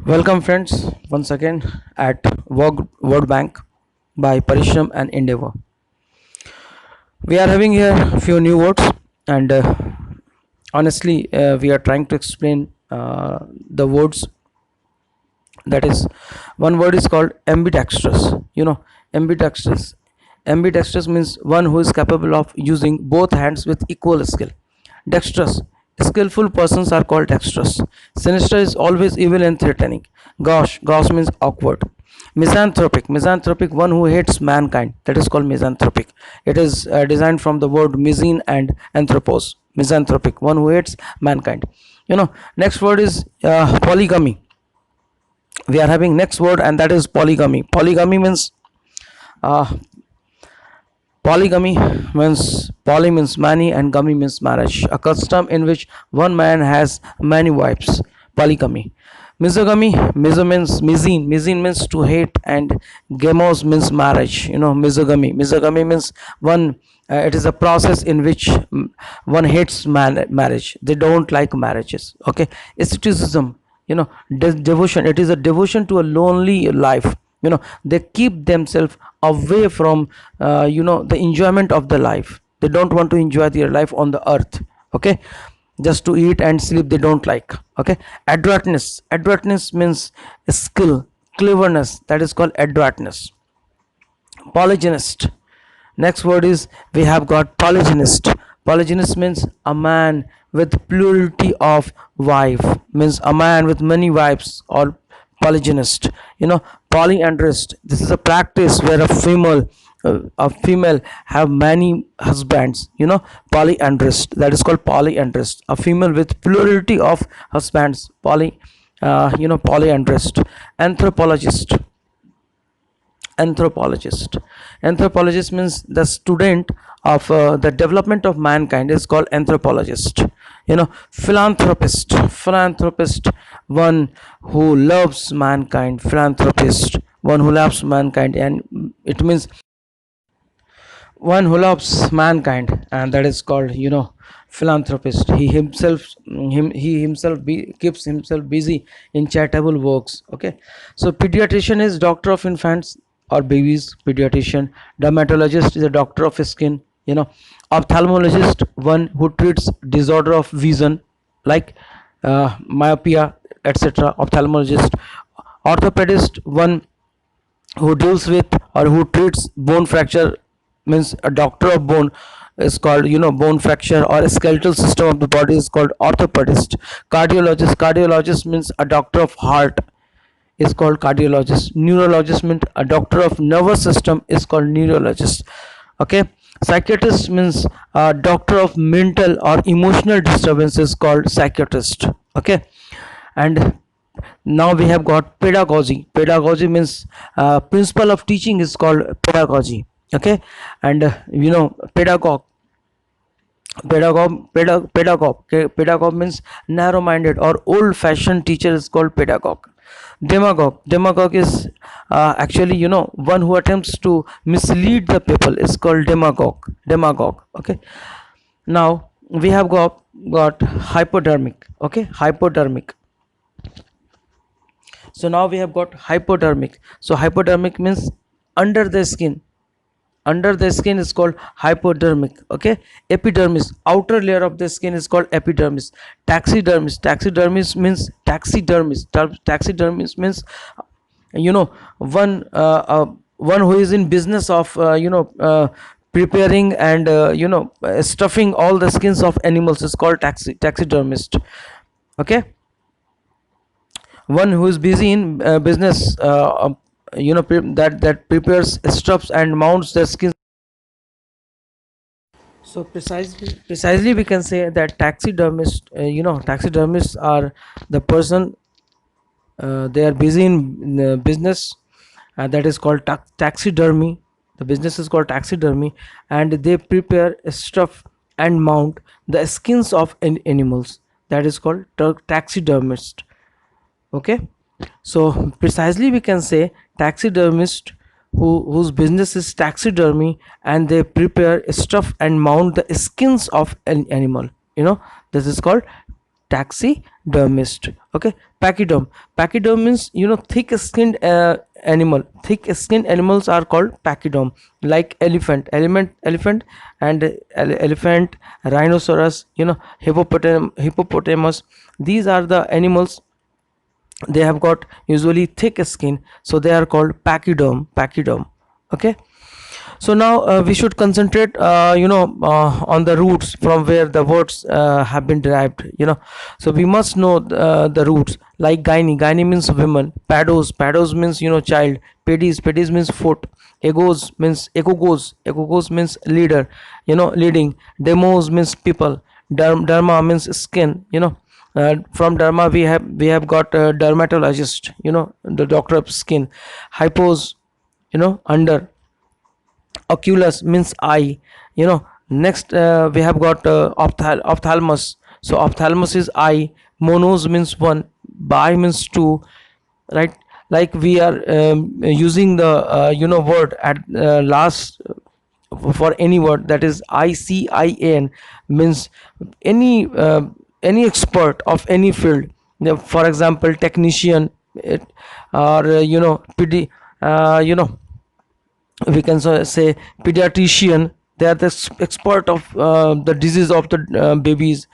Welcome, friends, once again at World Bank by Parishram and Endeavor. We are having here a few new words, and honestly, we are trying to explain the words. That is, one word is called ambidextrous. Ambidextrous. Ambidextrous means one who is capable of using both hands with equal skill. Dexterous. Skillful persons are called dexterous. Sinister is always evil and threatening. Gauche means awkward. Misanthropic, one who hates mankind. That is called misanthropic. It is designed from the word misin and anthropos. Misanthropic, one who hates mankind. Next word is polygamy. We are having next word, and that is polygamy means uh, poly means many and gamy means marriage, a custom in which one man has many wives. Polygamy. Misogamy. Miso means to hate, and gamos means marriage. Misogamy means one. It is a process in which one hates marriage. They don't like marriages. Okay. Asceticism. Devotion. It is a devotion to a lonely life. They keep themselves away from the enjoyment of the life. They don't want to enjoy their life on the earth. Okay. Just to eat and sleep they don't like. Okay. Adroitness means skill, cleverness. That is called adroitness. Polygynist. Next word is we have got polygynist. Polygynist means a man with plurality of wife, means a man with many wives, or polygynist. Polyandrist. This is a practice where a female have many husbands. Polyandrist. That is called polyandrist. A female with plurality of husbands. Polyandrist. Anthropologist. Anthropologist means the student of the development of mankind is called anthropologist. Philanthropist, one who loves mankind. Philanthropist, one who loves mankind, and it means one who loves mankind, and that is called philanthropist. He himself keeps himself busy in charitable works. Okay. So pediatrician is doctor of infants or babies. Pediatrician. Dermatologist is a doctor of skin. Ophthalmologist, one who treats disorder of vision like myopia, etc. Ophthalmologist. Orthopedist, one who deals with or who treats bone fracture, means a doctor of bone is called bone fracture or skeletal system of the body is called orthopedist. Cardiologist means a doctor of heart is called cardiologist. Neurologist means a doctor of nervous system is called neurologist. Okay. Psychiatrist means a doctor of mental or emotional disturbance is called psychiatrist. Okay. And now we have got pedagogy means principle of teaching is called pedagogy. Okay. And pedagogue means narrow minded or old fashioned teacher is called pedagogue. Demagogue is actually one who attempts to mislead the people is called demagogue. Okay. Now we have got hypodermic. Okay. Hypodermic. So now we have got hypodermic. So hypodermic means under the skin. Under the skin is called hypodermic. Okay. Epidermis, outer layer of the skin is called epidermis. Taxidermis means one one who is in business of preparing and stuffing all the skins of animals is called taxidermist. Okay. One who is busy in business that prepares, stuffs and mounts the skins. So precisely we can say that taxidermists are the person, they are busy in business, that is called taxidermy. The business is called taxidermy, and they prepare, stuff and mount the skins of animals, that is called taxidermist. Okay. So precisely we can say taxidermist whose business is taxidermy, and they prepare, stuff and mount the skins of an animal. This is called taxidermist. Okay, pachyderm means thick skinned animal. Thick skinned animals are called pachyderm, like elephant and elephant, rhinoceros, hippopotamus. These are the animals. They have got usually thick skin, so they are called pachyderm. Okay, so now we should concentrate on the roots from where the words have been derived. So we must know the roots, like gyne means women, pados means child, pedis means foot, egos means leader, leading, demos means people, derma means skin. From derma we have got dermatologist, the doctor of skin. Hypos, under. Oculus means eye. Next we have got ophthalmos. So ophthalmos is eye. Monos means one, bi means two, right? Like we are using the word at last for any word, that is ICIAN, means any expert of any field. For example, technician, it, or PD, we can say pediatrician. They are the expert of the disease of the babies.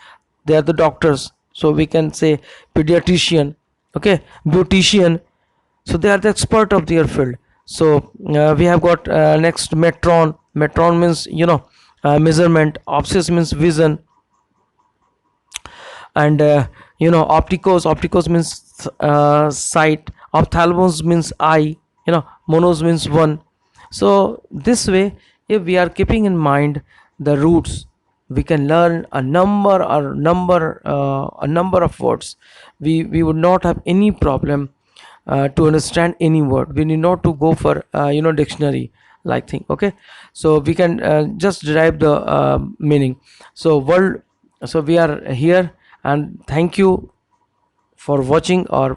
They are the doctors, so we can say pediatrician. Okay, beautician, so they are the expert of their field. So we have got next metron means measurement. Opsis means vision. And opticos means sight. Ophthalmos means eye. Monos means one. So this way, if we are keeping in mind the roots, we can learn a number of words. We would not have any problem to understand any word. We need not to go for dictionary like thing. Okay, so we can just derive the meaning. So world, so we are here, and thank you for watching our